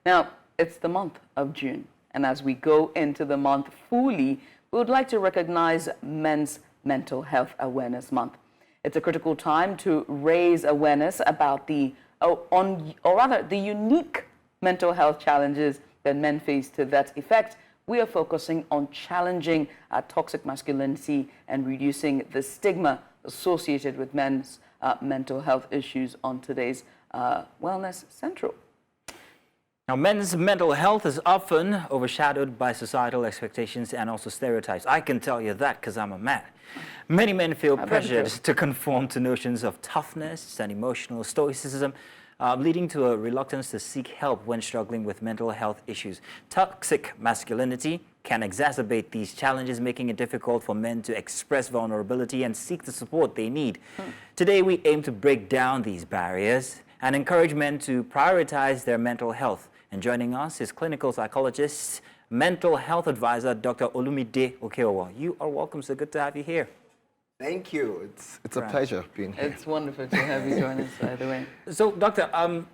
Now, it's the month of June, and as we go into the month fully, we would like to recognize Men's Mental Health Awareness Month. It's a critical time to raise awareness about the unique mental health challenges that men face. To that effect, we are focusing on challenging toxic masculinity and reducing the stigma associated with men's mental health issues on today's Wellness Central. Now, men's mental health is often overshadowed by societal expectations and also stereotypes. I can tell you that because I'm a man. Many men feel pressured to conform to notions of toughness and emotional stoicism, leading to a reluctance to seek help when struggling with mental health issues. Toxic masculinity can exacerbate these challenges, making it difficult for men to express vulnerability and seek the support they need. Today, we aim to break down these barriers and encourage men to prioritize their mental health. And joining us is clinical psychologist, mental health advisor, Dr. Olumide Okeowo. You are welcome, so good to have you here. Thank you. It's a pleasure being here. It's wonderful to have you join us, by the way. So, Doctor,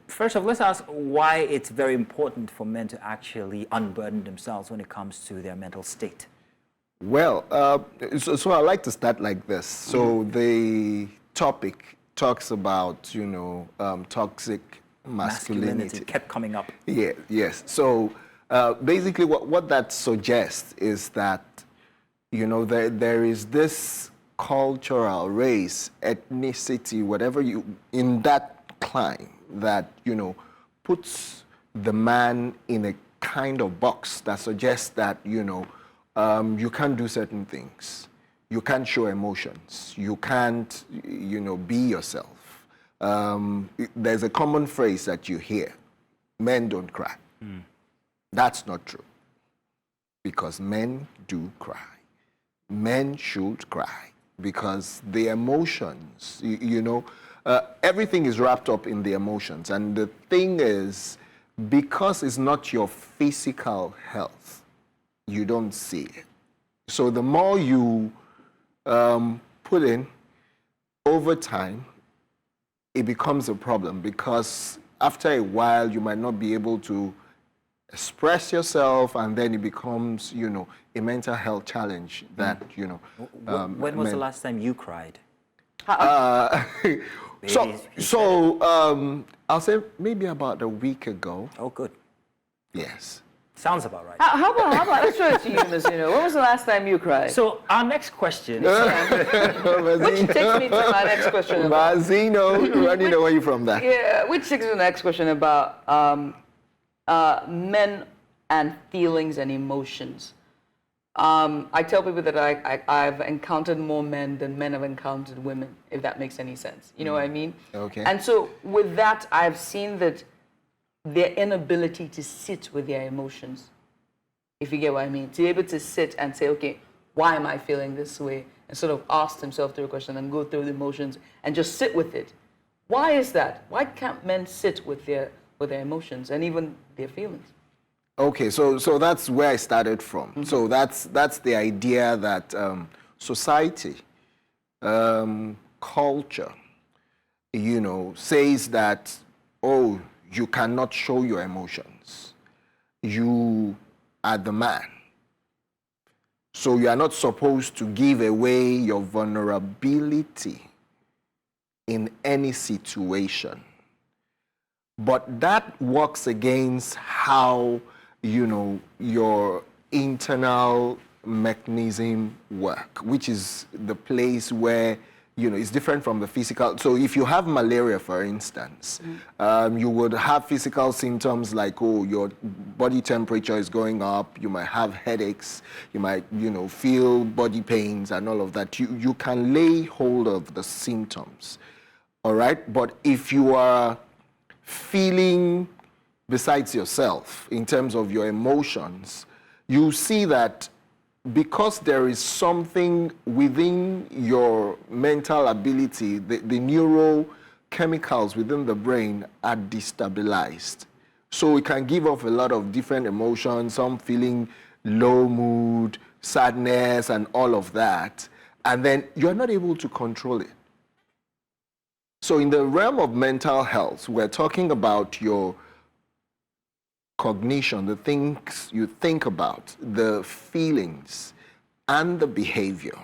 first off, let's ask why it's very important for men to actually unburden themselves when it comes to their mental state. Well, so I like to start like this. So the topic talks about, toxic masculinity. Kept coming up. Yeah, yes. So basically what that suggests is that, there is this cultural, race, ethnicity, whatever in that climb that, puts the man in a kind of box that suggests that, you can't do certain things. You can't show emotions. You can't, be yourself. There's a common phrase that you hear, men don't cry. That's not true, because men do cry. Men should cry because the emotions, everything is wrapped up in the emotions. And the thing is, because it's not your physical health, you don't see it. So the more you put in over time, it becomes a problem, because after a while you might not be able to express yourself, and then it becomes, a mental health challenge that, when was the last time you cried? I'll say maybe about a week ago. Oh, good. Yes. Sounds about right. How about, let's throw it to you, Ms. When was the last time you cried? So our next question. Which takes me to my next question. Mazino, running away from that. Yeah, which takes me to the next question about men and feelings and emotions. I tell people that I've encountered more men than men have encountered women, if that makes any sense. You know what I mean? Okay. And so with that, I've seen that their inability to sit with their emotions, if you get what I mean, to be able to sit and say, okay, why am I feeling this way? And sort of ask themselves the question and go through the emotions and just sit with it. Why is that? Why can't men sit with their emotions and even their feelings? Okay, so that's where I started from. So that's the idea that society, culture, says that, oh, you cannot show your emotions. You are the man. So you are not supposed to give away your vulnerability in any situation. But that works against how, your internal mechanism work, which is the place where, it's different from the physical. So if you have malaria, for instance, you would have physical symptoms like, oh, your body temperature is going up, you might have headaches, you might, feel body pains and all of that. You can lay hold of the symptoms, all right? But if you are feeling besides yourself in terms of your emotions, you see that because there is something within your mental ability, the neurochemicals within the brain are destabilized. So it can give off a lot of different emotions, some feeling low mood, sadness, and all of that. And then you're not able to control it. So in the realm of mental health, we're talking about your cognition, the things you think about, the feelings, and the behavior.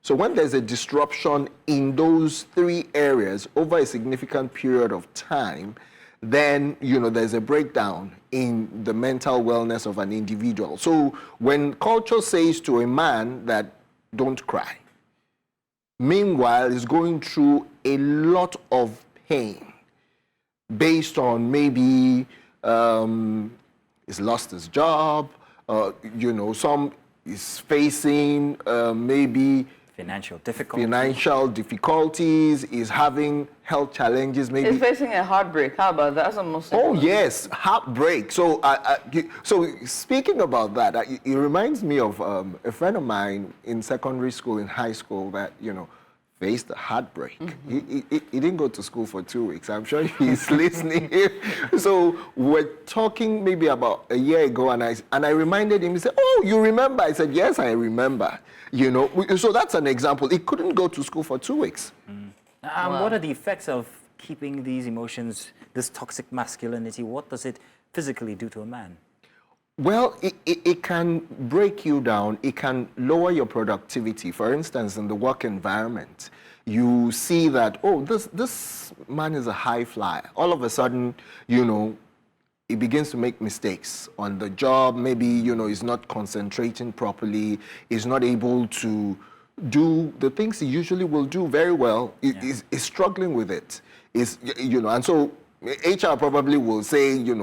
So when there's a disruption in those three areas over a significant period of time, then, there's a breakdown in the mental wellness of an individual. So when culture says to a man that don't cry, meanwhile he's going through a lot of pain based on maybe he's lost his job, some is facing maybe financial difficulties, is having health challenges, maybe. He's facing a heartbreak. How about that? That's almost. Oh yes, heartbreak. So, so speaking about that, it reminds me of a friend of mine in secondary school, in high school, that faced a heartbreak. He didn't go to school for 2 weeks. I'm sure he's listening here. So we're talking maybe about a year ago, and I reminded him. He said, "Oh, you remember?" I said, "Yes, I remember." So that's an example. He couldn't go to school for 2 weeks. Wow. What are the effects of keeping these emotions, this toxic masculinity? What does it physically do to a man? Well, it can break you down. It can lower your productivity. For instance, in the work environment, you see that, oh, this man is a high flyer. All of a sudden, he begins to make mistakes on the job. Maybe, he's not concentrating properly. He's not able to do the things he usually will do very well. He's struggling with it. And so HR probably will say, he's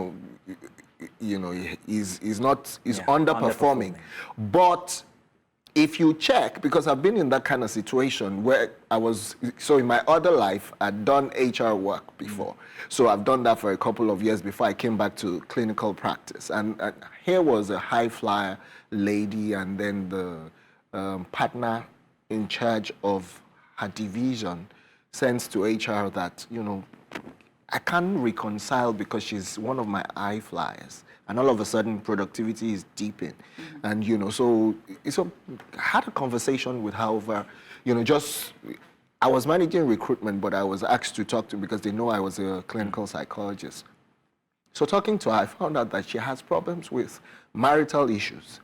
underperforming. But if you check, because I've been in that kind of situation where in my other life, I'd done HR work before. So I've done that for a couple of years before I came back to clinical practice. And here was a high flyer lady, and then the partner in charge of her division sends to HR that, I can't reconcile because she's one of my high flyers. And all of a sudden, productivity is deepened. And, so I had a conversation with her over, I was managing recruitment, but I was asked to talk to because they know I was a clinical psychologist. So talking to her, I found out that she has problems with marital issues.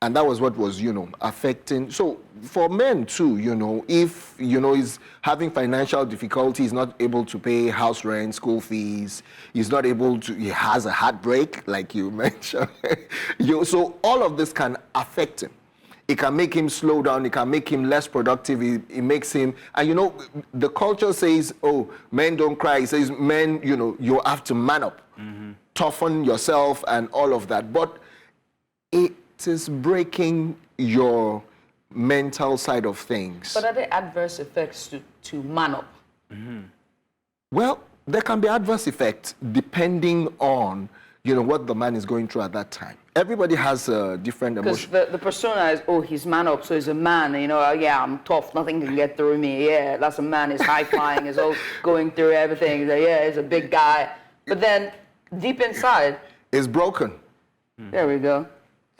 And that was what was, affecting. So for men too, if, he's having financial difficulty, he's not able to pay house rent, school fees, he has a heartbreak, like you mentioned. So all of this can affect him. It can make him slow down. It can make him less productive. It makes him, and the culture says, oh, men don't cry. It says men, you have to man up, toughen yourself and all of that. But it is breaking your mental side of things. But are there adverse effects to man up? Well, there can be adverse effects depending on, what the man is going through at that time. Everybody has a different emotion. Because the persona is, oh, he's man up, so he's a man, yeah, I'm tough, nothing can get through me, yeah, that's a man, he's high-flying, he's all going through everything, he's a big guy. But then, deep inside... It's broken. There we go.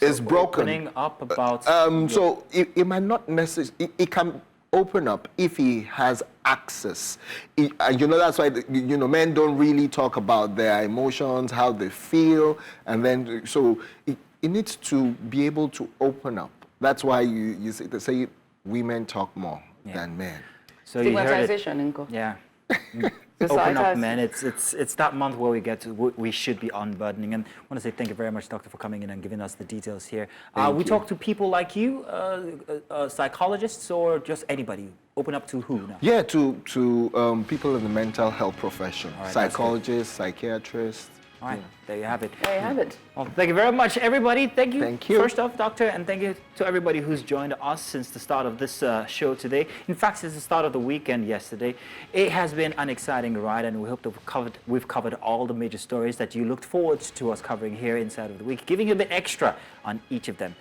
It's broken. Opening up about... So it might not necessarily... It can open up if he has access. That's why, men don't really talk about their emotions, how they feel, and then, so it needs to be able to open up. That's why they say women talk more than men. So you heard it. Stigmatization, Inko. Yeah. Open up, man. It's that month where we should be unburdening. And I want to say thank you very much, Doctor, for coming in and giving us the details here. We talk to people like you, psychologists, or just anybody. Open up to who now? Yeah, to people in the mental health profession, right, psychologists, psychiatrists. All right, there you have it. There you have it. Well, thank you very much, everybody. Thank you. Thank you. First off, Doctor, and thank you to everybody who's joined us since the start of this show today. In fact, since the start of the weekend yesterday, it has been an exciting ride, and we hope that we've covered all the major stories that you looked forward to us covering here inside of the week, giving you a bit extra on each of them.